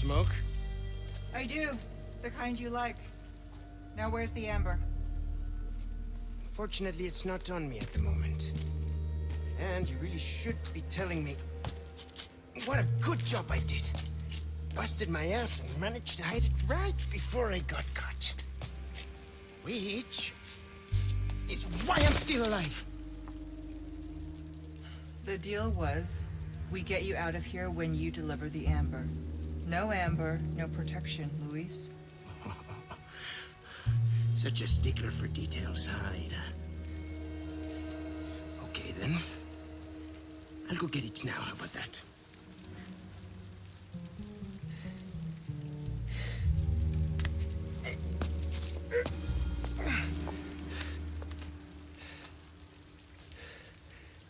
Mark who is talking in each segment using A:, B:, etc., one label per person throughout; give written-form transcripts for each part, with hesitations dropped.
A: smoke?
B: I do. The kind you like. Now where's the amber?
A: Fortunately, it's not on me at the moment. And you really should be telling me what a good job I did. Busted my ass and managed to hide it right before I got caught. Which is why I'm still alive.
B: The deal was, we get you out of here when you deliver the amber. No amber, no protection, Luis.
A: Such a stickler for details, huh, Ada? Okay, then. I'll go get it now, how about that?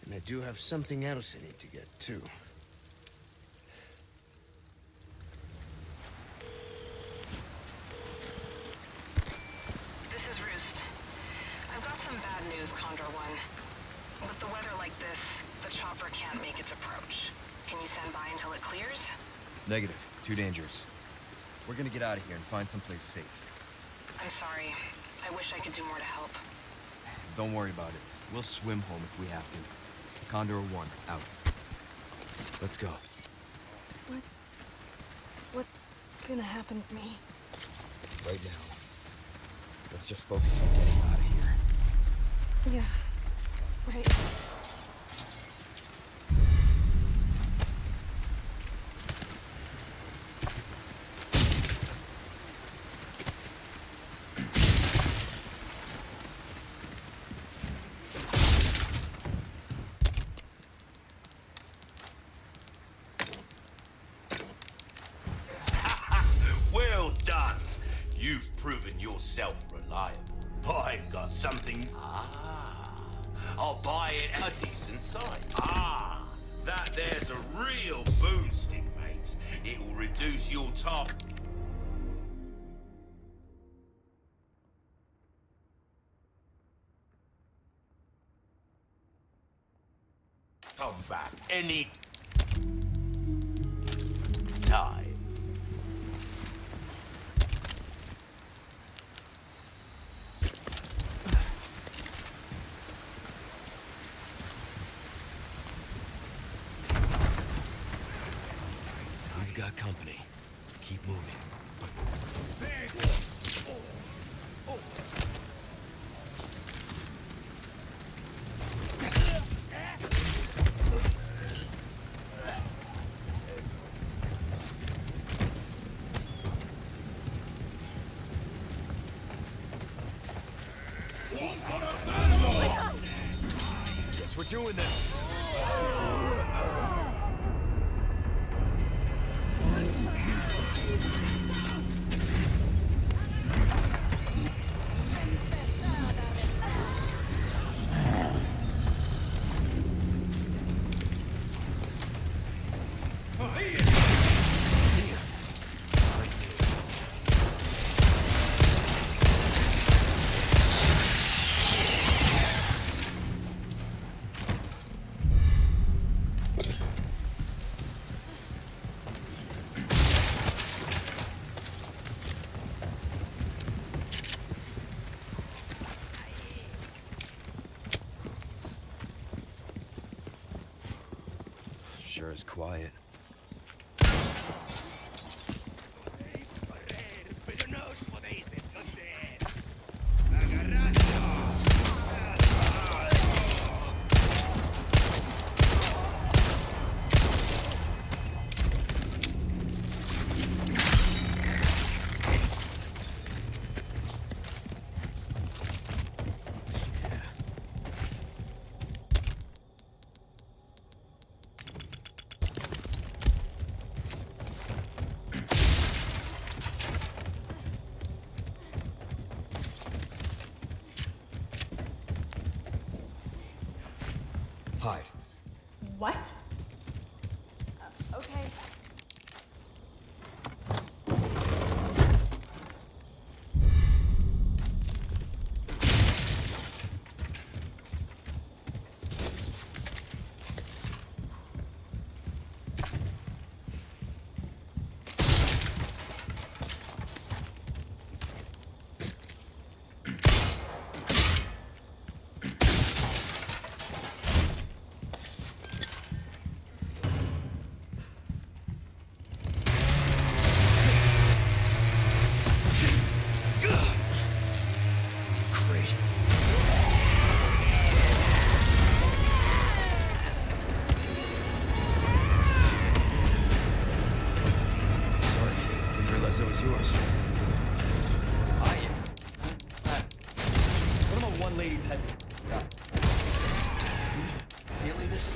A: And I do have something else I need to get, too.
C: This is Roost. I've got some bad news, Condor One. With the weather like this, the chopper can't make its approach. Can you stand by until it clears?
D: Negative. Too dangerous. We're gonna get out of here and find someplace safe.
C: I'm sorry. I wish I could do more to help.
D: Don't worry about it. We'll swim home if we have to. Condor 1, out. Let's go.
E: What's gonna happen to me?
D: Right now. Let's just focus on getting out of here.
E: Yeah, right.
F: Well done. You've proven yourself reliable. I've got something. I'll buy it a decent size. That there's a real boomstick, mate. It'll reduce your top. Come back any time.
D: We've got company. Keep moving. Guess we're doing this. Sure is quiet. Hide.
E: What? Okay.
G: realize it was yours.
D: What about one lady type?
F: Feeling this?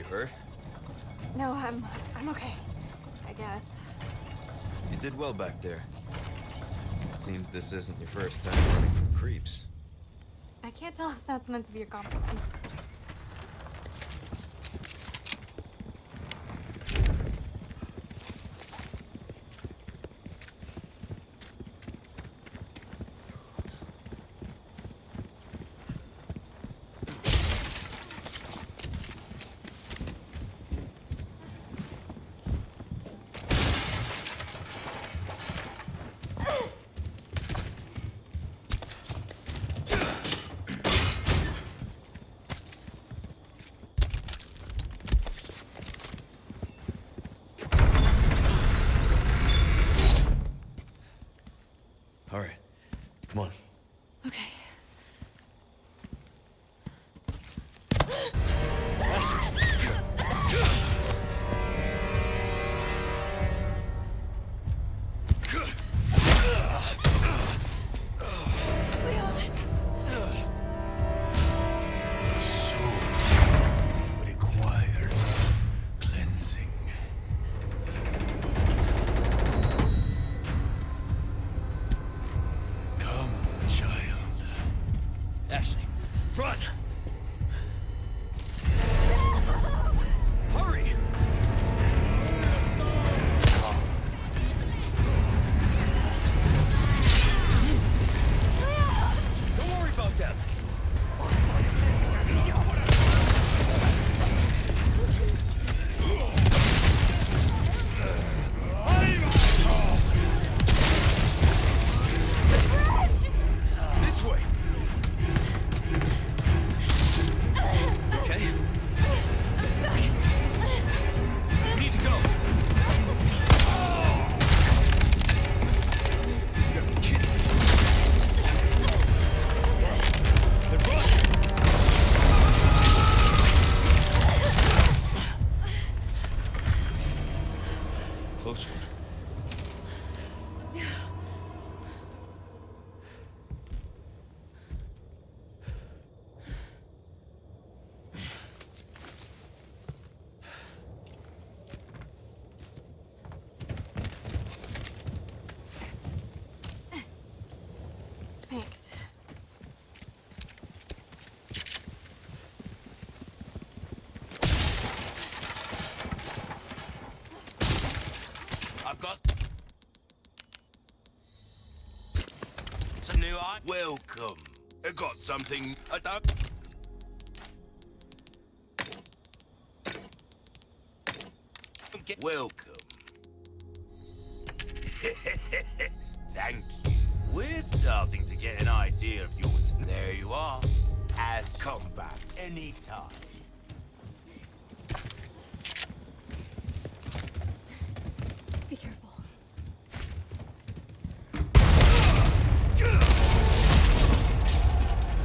D: Hurt?
E: No, I'm okay. I guess.
D: You did well back there. Seems this isn't your first time running from creeps.
E: I can't tell if that's meant to be a compliment.
G: All right, come on.
E: Okay.
G: Requires cleansing. Come, child.
D: Ashley,
G: Run!
D: hurry! Don't worry about them. This way.
F: right? Welcome. I got something. Welcome. Thank you. We're starting to get an idea of yours. There you are. As come back anytime.
E: Be careful.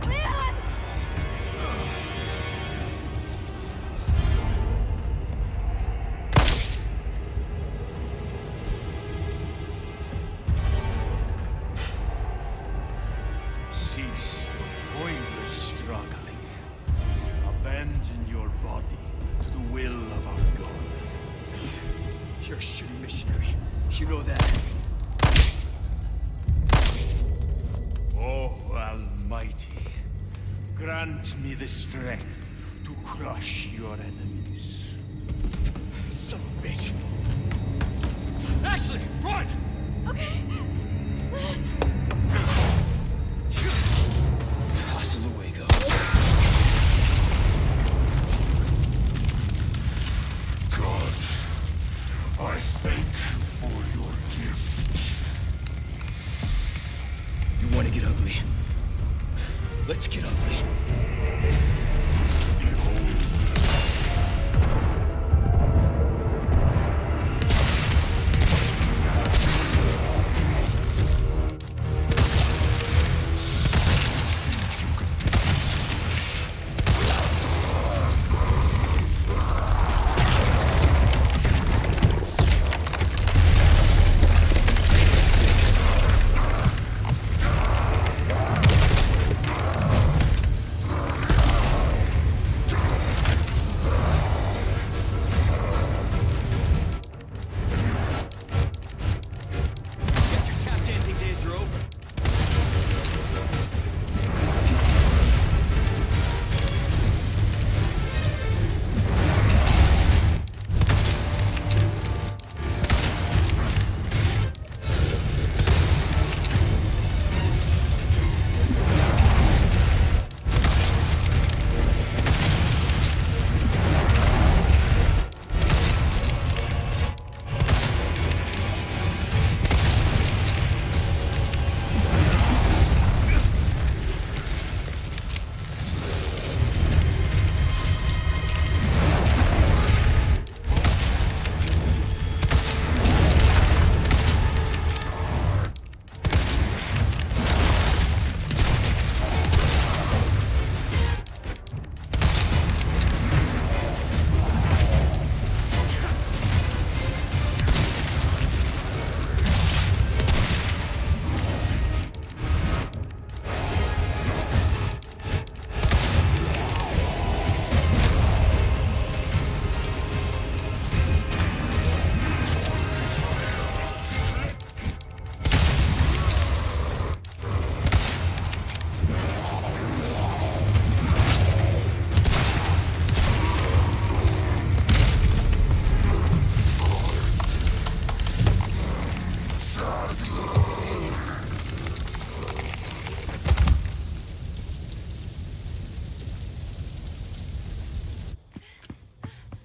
E: Leon!
G: Cease your pointless struggling. Abandon your body to the will of our God.
A: You're a shitty missionary. You know that.
G: Oh, Almighty, grant me the strength to crush your enemies.
A: Son of a bitch.
G: Ashley, run!
E: Okay.
A: Hasta luego.
G: God, I thank you for your gift.
A: You want to get ugly? Let's get ugly.
D: Guess your tap dancing days are over.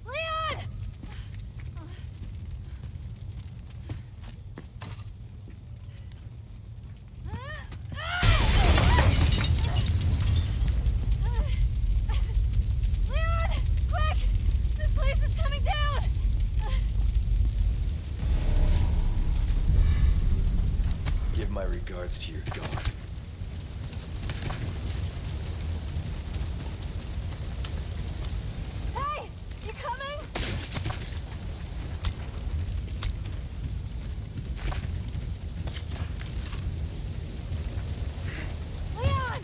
E: Leon! Leon! Quick! This place is coming down!
D: Give my regards to your god.
E: Hey! You coming? Leon!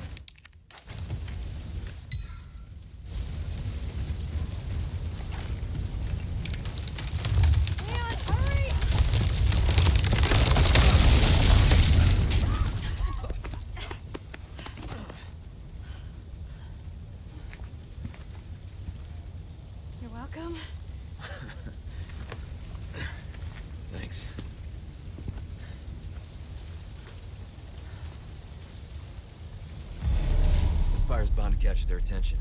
E: Leon, hurry! You're welcome.
D: Thanks. fire's bound to catch their attention.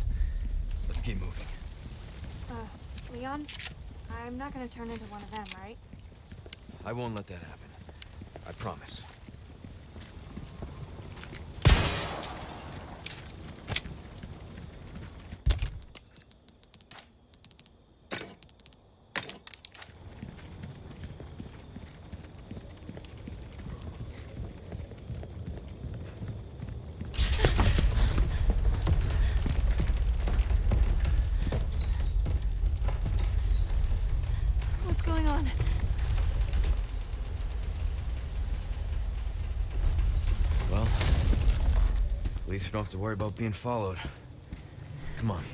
D: Let's keep moving.
E: Leon, I'm not gonna turn into one of them, right?
D: I won't let that happen. I promise.
E: What's going on?
D: Well, at least we don't have to worry about being followed. Come on.